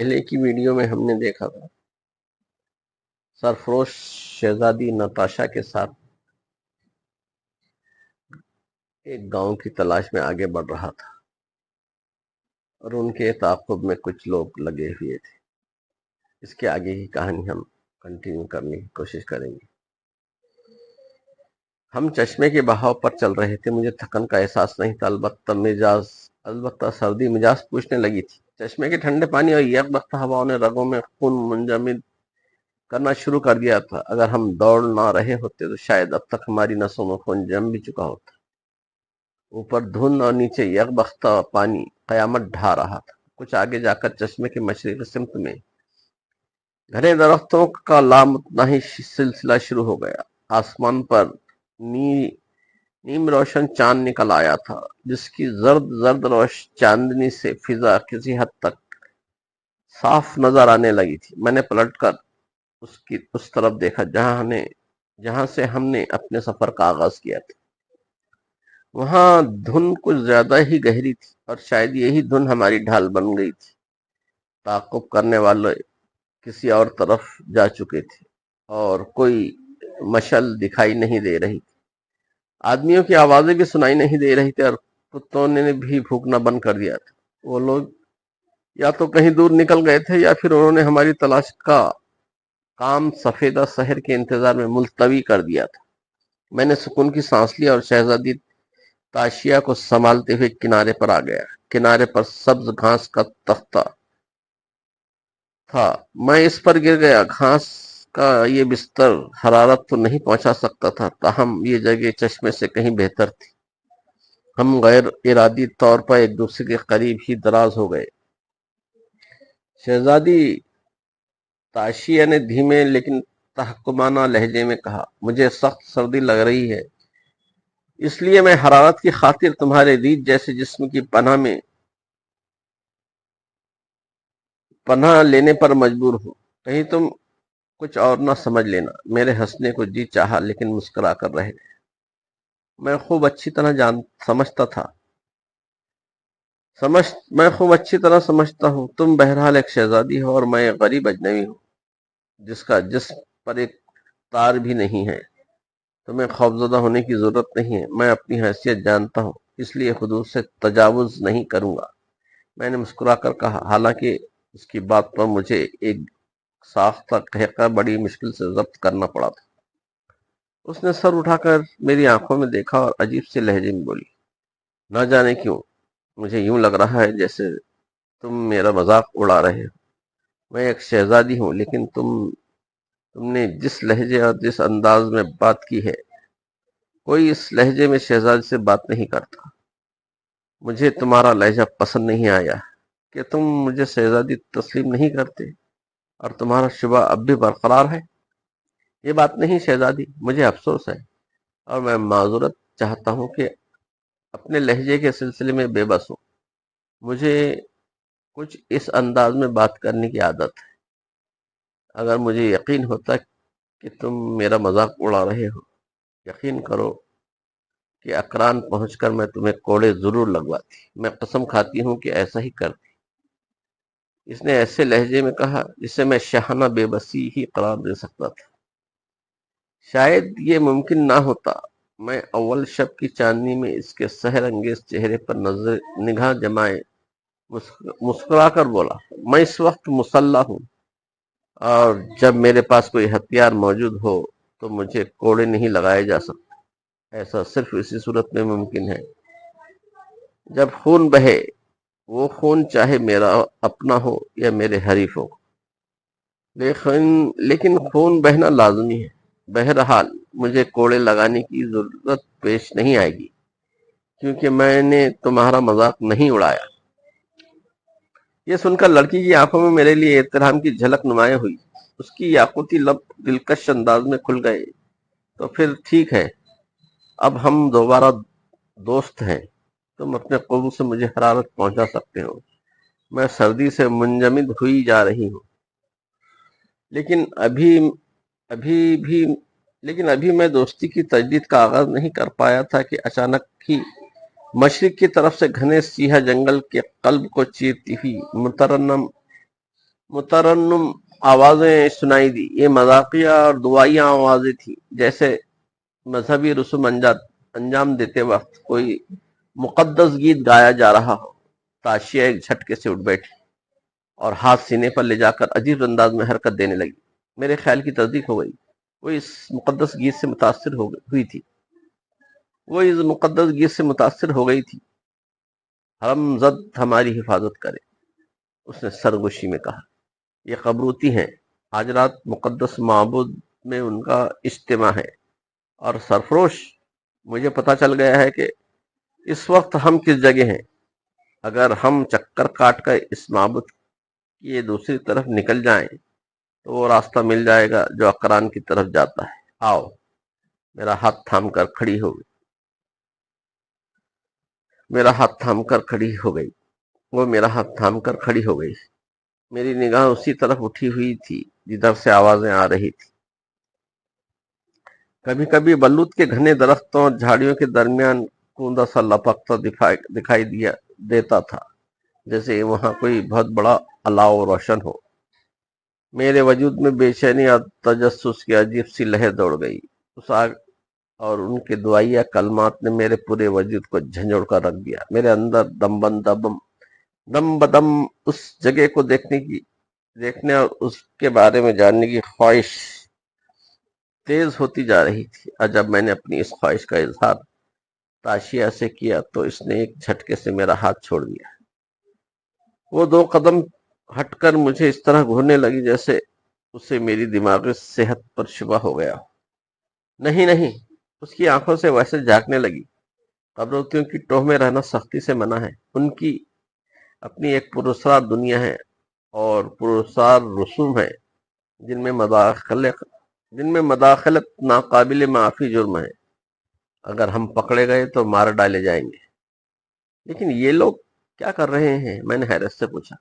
پہلے کی ویڈیو میں ہم نے دیکھا تھا سرفروش شہزادی نتاشا کے ساتھ ایک گاؤں کی تلاش میں آگے بڑھ رہا تھا اور ان کے تعاقب میں کچھ لوگ لگے ہوئے تھے۔ اس کے آگے کی کہانی ہم کنٹینیو کرنے کی کوشش کریں گے۔ ہم چشمے کے بہاؤ پر چل رہے تھے۔ مجھے تھکن کا احساس نہیں تھا، البتہ سردی مجاز پوچھنے لگی تھی۔ چشمے کے ٹھنڈے پانی اور یک وقت ہواؤں نے رگوں میں خون منجمد کرنا شروع کر دیا تھا۔ اگر ہم دوڑ نہ رہے ہوتے تو شاید اب تک ہماری نسوں میں خون جم بھی چکا ہوتا۔ اوپر دھند اور نیچے یک وقت پانی قیامت ڈھا رہا تھا۔ کچھ آگے جا کر چشمے کے مشرقی سمت میں گھنے درختوں کا لامتناہی سلسلہ شروع ہو گیا۔ آسمان پر نیم روشن چاند نکل آیا تھا، جس کی زرد چاندنی سے فضا کسی حد تک صاف نظر آنے لگی تھی۔ میں نے پلٹ کر اس طرف دیکھا جہاں سے ہم نے اپنے سفر کا آغاز کیا تھا۔ وہاں دھند کچھ زیادہ ہی گہری تھی اور شاید یہی دھند ہماری ڈھال بن گئی تھی۔ تعاقب کرنے والے کسی اور طرف جا چکے تھے اور کوئی مشعل دکھائی نہیں دے رہی تھی۔ آدمیوں کی آوازیں بھی سنائی نہیں دے رہی تھی اور کتوں نے بھی بھونکنا بند کر دیا تھا۔ وہ لوگ یا تو کہیں دور نکل گئے تھے یا پھر انہوں نے ہماری تلاش کا کام سفیدہ شہر کے انتظار میں ملتوی کر دیا تھا۔ میں نے سکون کی سانس لی اور شہزادی تاشیا کو سنبھالتے ہوئے کنارے پر آ گیا۔ کنارے پر سبز گھاس کا تختہ تھا۔ میں اس پر گر گیا۔ گھاس کا یہ بستر حرارت تو نہیں پہنچا سکتا تھا، تاہم یہ جگہ چشمے سے کہیں بہتر تھی۔ ہم غیر ارادی طور پر ایک دوسرے کے قریب ہی دراز ہو گئے۔ شہزادی تاشیا نے دھیمے لیکن تحکمانہ لہجے میں کہا، مجھے سخت سردی لگ رہی ہے، اس لیے میں حرارت کی خاطر تمہارے ریچھ جیسے جسم کی پناہ لینے پر مجبور ہوں۔ کہیں تم کچھ اور نہ سمجھ لینا۔ میرے ہنسنے کو جی چاہا لیکن مسکرا کر رہ گئے۔ میں خوب اچھی طرح سمجھتا ہوں تم بہرحال ایک شہزادی ہو اور میں ایک غریب اجنبی ہوں جس کا جسم پر ایک تار بھی نہیں ہے۔ تمہیں خوفزدہ ہونے کی ضرورت نہیں ہے۔ میں اپنی حیثیت جانتا ہوں، اس لیے حدود سے تجاوز نہیں کروں گا۔ میں نے مسکرا کر کہا، حالانکہ اس کی بات پر مجھے ایک ساختہ قہقہ بڑی مشکل سے ضبط کرنا پڑا تھا۔ اس نے سر اٹھا کر میری آنکھوں میں دیکھا اور عجیب سے لہجے میں بولی، نہ جانے کیوں مجھے یوں لگ رہا ہے جیسے تم میرا مذاق اڑا رہے ہو۔ میں ایک شہزادی ہوں، لیکن تم نے جس لہجے اور جس انداز میں بات کی ہے، کوئی اس لہجے میں شہزادی سے بات نہیں کرتا۔ مجھے تمہارا لہجہ پسند نہیں آیا کہ تم مجھے شہزادی تسلیم نہیں کرتے اور تمہارا شبہ اب بھی برقرار ہے۔ یہ بات نہیں شہزادی، مجھے افسوس ہے اور میں معذرت چاہتا ہوں کہ اپنے لہجے کے سلسلے میں بے بس ہوں۔ مجھے کچھ اس انداز میں بات کرنے کی عادت ہے۔ اگر مجھے یقین ہوتا کہ تم میرا مذاق اڑا رہے ہو، یقین کرو کہ اکران پہنچ کر میں تمہیں کوڑے ضرور لگواتی۔ میں قسم کھاتی ہوں کہ ایسا ہی کرتی۔ اس نے ایسے لہجے میں کہا جسے میں شاہانہ بے بسی ہی قرار دے سکتا تھا۔ شاید یہ ممکن نہ ہوتا۔ میں اول شب کی چاندنی میں اس کے سحر انگیز چہرے پر نگاہ جمائے مسکرا کر بولا، میں اس وقت مسلح ہوں اور جب میرے پاس کوئی ہتھیار موجود ہو تو مجھے کوڑے نہیں لگائے جا سکتے۔ ایسا صرف اسی صورت میں ممکن ہے جب خون بہے، وہ خون چاہے میرا اپنا ہو یا میرے حریفوں کو، لیکن خون بہنا لازمی ہے۔ بہرحال مجھے کوڑے لگانے کی ضرورت پیش نہیں آئے گی کیونکہ میں نے تمہارا مذاق نہیں اڑایا۔ یہ سن کر لڑکی کی آنکھوں میں میرے لیے احترام کی جھلک نمایاں ہوئی۔ اس کی یاقوتی لب دلکش انداز میں کھل گئے۔ تو پھر ٹھیک ہے، اب ہم دوبارہ دوست ہیں۔ تم اپنے قرب سے مجھے حرارت پہنچا سکتے ہو۔ میں سردی سے منجمد ہوئی جا رہی ہوں، لیکن ابھی میں دوستی کی تجدید کا آغاز نہیں کر پایا تھا کہ اچانک ہی مشرق کی طرف سے گھنے سیاہ جنگل کے قلب کو چیرتی ہوئی مترنم مترنم آوازیں سنائی دی. یہ مذاقیہ اور دعائیہ آوازیں تھیں، جیسے مذہبی رسوم انجام دیتے وقت کوئی مقدس گیت گایا جا رہا ہو. تاشیہ ایک جھٹکے سے اٹھ بیٹھی اور ہاتھ سینے پر لے جا کر عجیب انداز میں حرکت دینے لگی. میرے خیال کی تصدیق ہو گئی. وہ اس مقدس گیت سے متاثر ہوئی تھی. حرم زد ہماری حفاظت کرے، اس نے سرگوشی میں کہا. یہ قبروتی ہیں، آج رات مقدس معبود میں ان کا اجتماع ہے. اور سرفروش، مجھے پتہ چل گیا ہے کہ اس وقت ہم کس جگہ ہیں. اگر ہم چکر کاٹ کر اس معبود کی دوسری طرف نکل جائیں تو وہ راستہ مل جائے گا جو اقران کی طرف جاتا ہے. آؤ. میرا ہاتھ تھام کر کھڑی ہو گئی. وہ میرا ہاتھ تھام کر کھڑی ہو گئی. میری نگاہ اسی طرف اٹھی ہوئی تھی جدھر سے آوازیں آ رہی تھی. کبھی کبھی بلوط کے گھنے درختوں اور جھاڑیوں کے درمیان کوندا سا لپکتا دکھائی دیتا تھا، جیسے وہاں کوئی بہت بڑا الاؤ روشن ہو. میرے وجود میں بے چینی اور تجسس کی عجیب سی لہر دوڑ گئی. اس آگ اور ان کے دعائیہ کلمات نے میرے پورے وجود کو جھنجھوڑ کر رکھ دیا. میرے اندر دم بدم اس جگہ کو دیکھنے اور اس کے بارے میں جاننے کی خواہش تیز ہوتی جا رہی تھی. اور جب میں نے اپنی اس خواہش کا اظہار تاشیہ سے کیا تو اس نے ایک جھٹکے سے میرا ہاتھ چھوڑ دیا. وہ 2 قدم ہٹ کر مجھے اس طرح گھورنے لگی جیسے اسے میری دماغی صحت پر شبہ ہو گیا. نہیں. اس کی آنکھوں سے ویسے جھانکنے لگی. قبروتیوں کی ٹوہ میں رہنا سختی سے منع ہے. ان کی اپنی ایک پراسرار دنیا ہے اور پراسرار رسوم ہے جن میں مداخلت ناقابل معافی جرم ہے. اگر ہم پکڑے گئے تو مار ڈالے جائیں گے. لیکن یہ لوگ کیا کر رہے ہیں؟ میں نے حیرت سے پوچھا.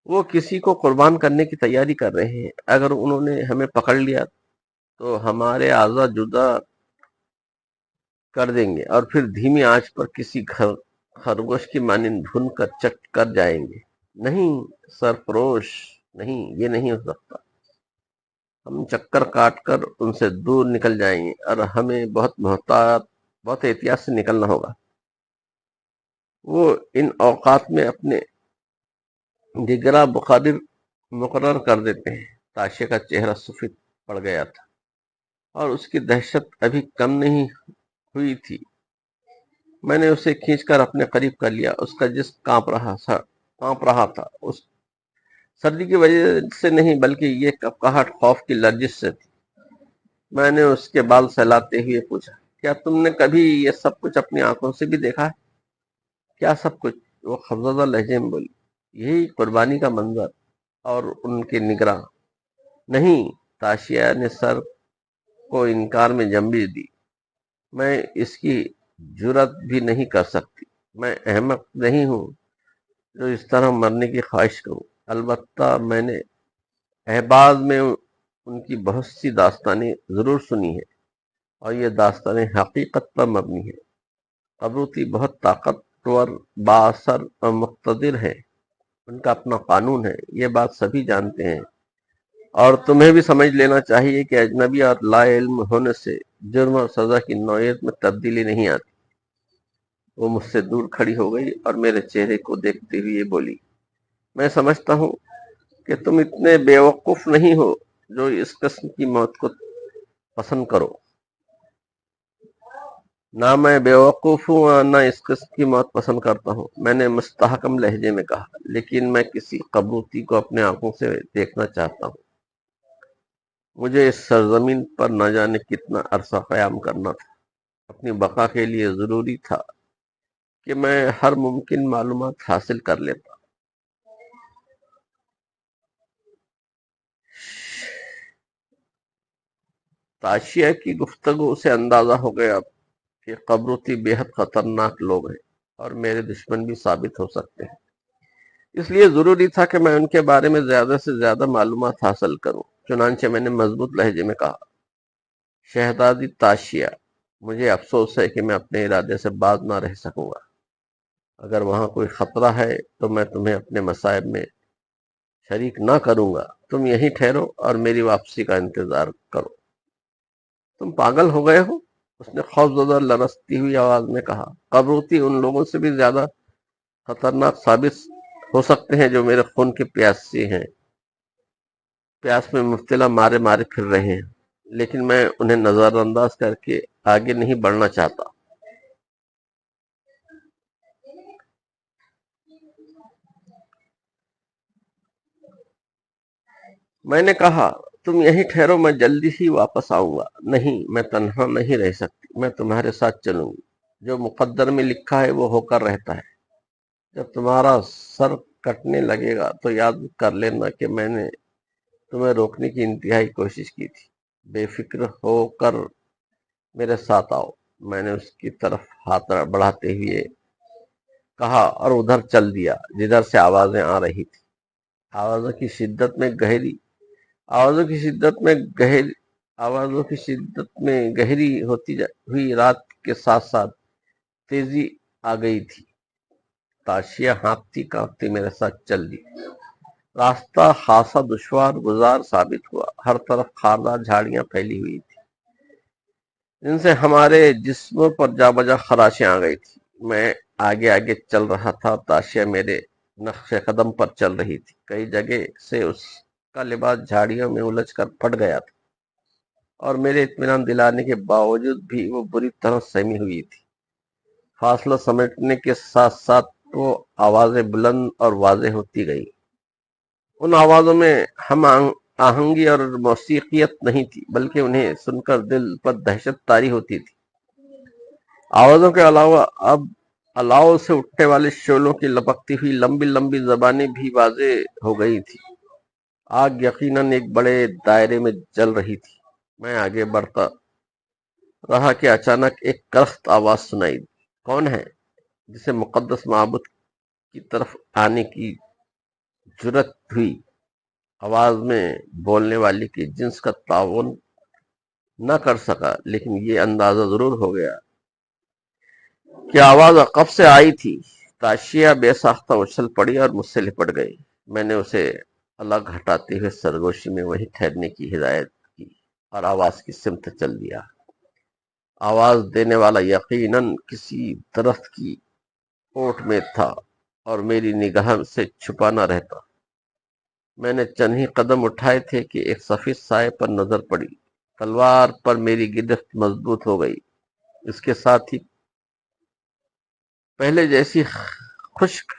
وہ کسی کو قربان کرنے کی تیاری کر رہے ہیں. اگر انہوں نے ہمیں پکڑ لیا تو ہمارے اعضاء جدا کر دیں گے اور پھر دھیمی آنچ پر کسی خرگوش کی مانند بھون کر چک کر جائیں گے. نہیں سرفروش، نہیں، یہ نہیں ہو سکتا. ہم چکر کاٹ کر ان سے دور نکل جائیں گے اور ہمیں بہت احتیاط سے نکلنا ہوگا. وہ ان اوقات میں اپنے دیگرہ مقرر کر دیتے ہیں. تاشیہ کا چہرہ سفید پڑ گیا تھا اور اس کی دہشت ابھی کم نہیں ہوئی تھی. میں نے اسے کھینچ کر اپنے قریب کر لیا. اس کا جسم کانپ رہا تھا. اس سردی کی وجہ سے نہیں، بلکہ یہ کپکہٹ خوف کی لرزش سے تھی. میں نے اس کے بال سہلاتے ہوئے پوچھا، کیا تم نے کبھی یہ سب کچھ اپنی آنکھوں سے بھی دیکھا ہے؟ کیا سب کچھ؟ وہ خفضہ لہجے میں بولی. یہی قربانی کا منظر اور ان کے نگراں. نہیں. تاشیہ نے سر کو انکار میں جنبش دی. میں اس کی جرات بھی نہیں کر سکتی. میں احمق نہیں ہوں جو اس طرح مرنے کی خواہش کروں. البتہ میں نے احباز میں ان کی بہت سی داستانیں ضرور سنی ہیں اور یہ داستانیں حقیقت پر مبنی ہیں. قبروتی بہت طاقتور، بااثر اور مقتدر ہیں. ان کا اپنا قانون ہے. یہ بات سبھی جانتے ہیں اور تمہیں بھی سمجھ لینا چاہیے کہ اجنبی اور لا علم ہونے سے جرم اور سزا کی نوعیت میں تبدیلی نہیں آتی. وہ مجھ سے دور کھڑی ہو گئی اور میرے چہرے کو دیکھتے ہوئے بولی، میں سمجھتا ہوں کہ تم اتنے بیوقوف نہیں ہو جو اس قسم کی موت کو پسند کرو. نہ میں بیوقوف ہوں اور نہ اس قسم کی موت پسند کرتا ہوں، میں نے مستحکم لہجے میں کہا. لیکن میں کسی قبروتی کو اپنے آنکھوں سے دیکھنا چاہتا ہوں. مجھے اس سرزمین پر نہ جانے کتنا عرصہ قیام کرنا تھا. اپنی بقا کے لیے ضروری تھا کہ میں ہر ممکن معلومات حاصل کر لیتا. تاشیہ کی گفتگو سے اندازہ ہو گیا کہ قبروتی بے حد خطرناک لوگ ہیں اور میرے دشمن بھی ثابت ہو سکتے ہیں. اس لیے ضروری تھا کہ میں ان کے بارے میں زیادہ سے زیادہ معلومات حاصل کروں. چنانچہ میں نے مضبوط لہجے میں کہا، شہزادی تاشیہ، مجھے افسوس ہے کہ میں اپنے ارادے سے باز نہ رہ سکوں گا. اگر وہاں کوئی خطرہ ہے تو میں تمہیں اپنے مصائب میں شریک نہ کروں گا، تم یہیں ٹھہرو اور میری واپسی کا انتظار کرو۔ تم پاگل ہو گئے ہو؟ اس نے خوفزدہ لرزتی ہوئی آواز میں کہا۔ قبروتی ان لوگوں سے بھی زیادہ خطرناک ثابت ہو سکتے ہیں جو میرے خون کے پیاسی ہیں، پیاس میں مبتلا مارے مارے پھر رہے ہیں، لیکن میں انہیں نظر انداز کر کے آگے نہیں بڑھنا چاہتا۔ میں نے کہا، تم یہیں ٹھہرو، میں جلدی ہی واپس آؤں گا۔ نہیں، میں تنہا نہیں رہ سکتی، میں تمہارے ساتھ چلوں گی۔ جو مقدر میں لکھا ہے وہ ہو کر رہتا ہے۔ جب تمہارا سر کٹنے لگے گا تو یاد کر لینا کہ میں نے تمہیں روکنے کی انتہائی کوشش کی تھی۔ بے فکر ہو کر میرے ساتھ آؤ، میں نے اس کی طرف ہاتھ بڑھاتے ہوئے کہا اور ادھر چل دیا جدھر سے آوازیں آ رہی تھی۔ آوازوں کی شدت میں گہری آوازوں کی شدت میں گہری ہوتی ہوئی رات کے ساتھ ساتھ تیزی آ گئی تھی۔ تاشیہ ہانپتی کانپتی میرے ساتھ چل دی۔ راستہ خاصا دشوار گزار ثابت ہوا۔ ہر طرف خاردار جھاڑیاں پھیلی ہوئی تھی جن سے ہمارے جسموں پر جا بجا خراشیں آ گئی تھی۔ میں آگے آگے چل رہا تھا، تاشیہ میرے نقش قدم پر چل رہی تھی۔ کئی جگہ سے اس کا لباس جھاڑیوں میں الجھ کر پھٹ گیا تھا اور میرے اطمینان دلانے کے باوجود بھی وہ بری طرح سہمی ہوئی تھی۔ فاصلہ سمیٹنے کے ساتھ ساتھ وہ آوازیں بلند اور واضح ہوتی گئی۔ ان آوازوں میں ہم آہنگی اور موسیقیت نہیں تھی، بلکہ انہیں سن کر دل پر دہشت طاری ہوتی تھی۔ آوازوں کے علاوہ اب الاؤ سے اٹھنے والے شعلوں کی لپکتی ہوئی لمبی لمبی زبانیں بھی واضح ہو گئی تھی۔ آگ یقیناً ایک بڑے دائرے میں جل رہی تھی۔ میں آگے بڑھتا رہا کہ اچانک ایک کرخت آواز سنائی دی۔ کون ہے جسے مقدس معبود کی طرف آنے کی جرت ہوئی؟ آواز میں بولنے والی کی جنس کا تعین نہ کر سکا، لیکن یہ اندازہ ضرور ہو گیا کہ آواز عقب سے آئی تھی۔ تاشیہ بے ساختہ اچھل پڑی اور مجھ سے لپٹ گئی۔ میں نے اسے الگ ہٹاتے ہوئے سرگوشی میں وہیں ٹھہرنے کی ہدایت کی اور آواز کی سمت چل دیا۔ آواز دینے والا یقیناً کسی درخت کی اوٹ میں تھا اور میری نگاہ سے چھپا نہ رہتا۔ میں نے چند ہی قدم اٹھائے تھے کہ ایک سفید سائے پر نظر پڑی۔ تلوار پر میری گرفت مضبوط ہو گئی۔ اس کے ساتھ ہی پہلے جیسی خشک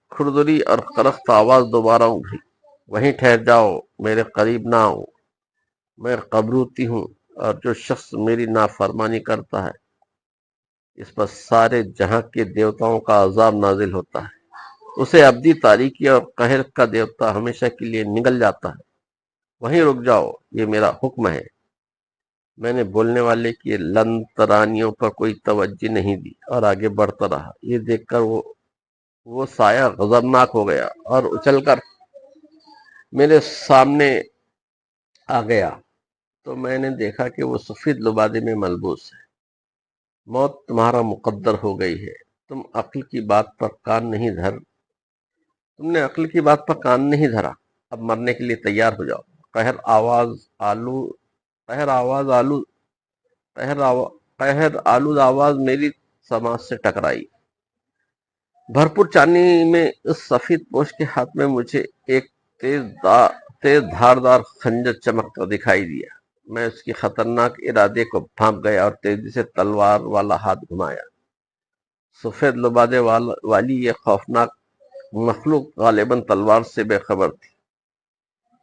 کھردری اور کرخت آواز دوبارہ اٹھی۔ وہیں ٹھہر جاؤ، میرے قریب نہ آؤ، میں قبروتی ہوں، اور جو شخص میری نافرمانی کرتا ہے اس پر سارے جہاں کے دیوتاؤں کا عذاب نازل ہوتا ہے۔ اسے ابدی تاریکی اور قہر کا دیوتا ہمیشہ کے لیے نگل جاتا ہے۔ وہیں رک جاؤ، یہ میرا حکم ہے۔ میں نے بولنے والے کی لن ترانیوں پر کوئی توجہ نہیں دی اور آگے بڑھتا رہا۔ یہ دیکھ کر وہ سایہ غضبناک ہو گیا اور اچھل کر میرے سامنے آ گیا تو میں نے دیکھا کہ وہ سفید لبادے میں ملبوس ہے۔ موت تمہارا مقدر ہو گئی ہے۔ تم نے عقل کی بات پر کان نہیں دھرا۔ اب مرنے کے لیے تیار ہو جاؤ۔ قہر آلود آواز میری سماعت سے ٹکرائی۔ بھرپور چاندنی میں اس سفید پوش کے ہاتھ میں مجھے ایک تیز دھاردار خنجر چمکتا دکھائی دیا۔ میں اس کی خطرناک ارادے کو بھانپ گیا اور تیزی سے تلوار والا ہاتھ گھمایا۔ سفید لبادے والی یہ خوفناک مخلوق غالباً تلوار سے بے خبر تھی۔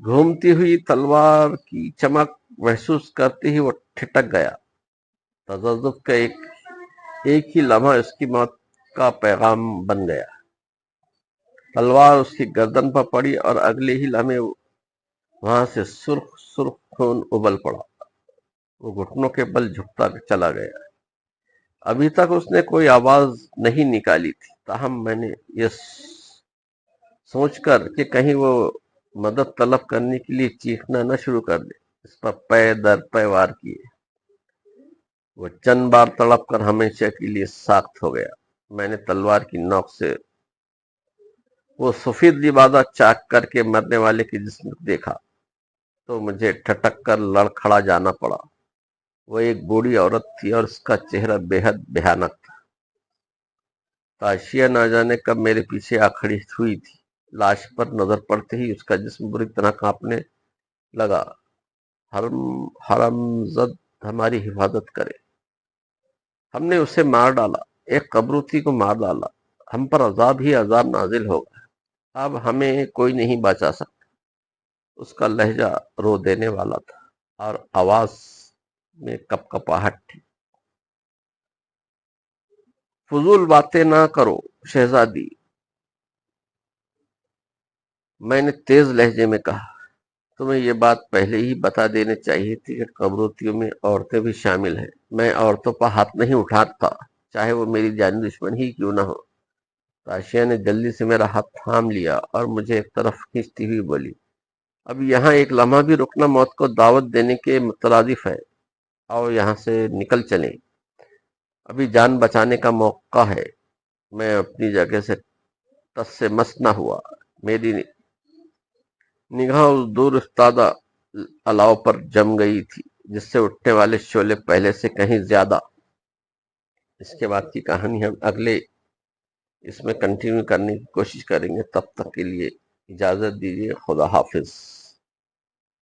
گھومتی ہوئی تلوار کی چمک محسوس کرتے ہی وہ ٹھٹک گیا۔ تذبذب کا ایک ہی لمحہ اس کی موت کا پیغام بن گیا۔ تلوار اس کی گردن پر پڑی اور اگلے ہی لمحے وہاں سے سرخ خون ابل پڑا۔ وہ گھٹنوں کے بل جھکتا چلا گیا۔ ابھی تک اس نے کوئی آواز نہیں نکالی تھی، تاہم میں نے یہ سوچ کر کہ کہیں وہ مدد طلب کرنے کے لیے چیخنا نہ شروع کر دے، اس پر پے در پے وار کیے۔ وہ چند بار تڑپ کر ہمیشہ کے لیے ساخت ہو گیا۔ میں نے تلوار کی نوک سے وہ سفید لبادہ چاک کر کے مرنے والے کے جسم کو دیکھا تو مجھے ٹھٹک کر لڑکھڑا جانا پڑا۔ وہ ایک بوڑھی عورت تھی اور اس کا چہرہ بے حد بھیانک تھا۔ تاشیہ نہ جانے کب میرے پیچھے آ کھڑی ہوئی تھی۔ لاش پر نظر پڑتے ہی اس کا جسم بری طرح کانپنے لگا۔ حرمزد ہماری حفاظت کرے، ہم نے اسے مار ڈالا، ایک قبروتی کو مار ڈالا، ہم پر عذاب ہی عذاب نازل ہوگا، اب ہمیں کوئی نہیں بچا سکتا۔ اس کا لہجہ رو دینے والا تھا اور آواز میں کپکپاہٹ تھی۔ فضول باتیں نہ کرو شہزادی، میں نے تیز لہجے میں کہا، تمہیں یہ بات پہلے ہی بتا دینے چاہیے تھی کہ قبروتیوں میں عورتیں بھی شامل ہیں۔ میں عورتوں پر ہاتھ نہیں اٹھاتا، چاہے وہ میری جانی دشمن ہی کیوں نہ ہو۔ تاشیہ نے جلدی سے میرا ہاتھ تھام لیا اور مجھے ایک طرف کھینچتی ہوئی بولی، اب یہاں ایک لمحہ بھی رکنا موت کو دعوت دینے کے مترادف ہے، آؤ یہاں سے نکل چلیں، ابھی جان بچانے کا موقع ہے۔ میں اپنی جگہ سے ٹس سے مس نہ ہوا۔ میری نگاہ اس دور افتادہ الاؤ پر جم گئی تھی جس سے اٹھنے والے شعلے پہلے سے کہیں زیادہ۔ اس کے بعد کی کہانی ہم اگلے اس میں کنٹینیو کرنے کی کوشش کریں گے۔ تب تک کے لیے اجازت دیجیے، خدا حافظ۔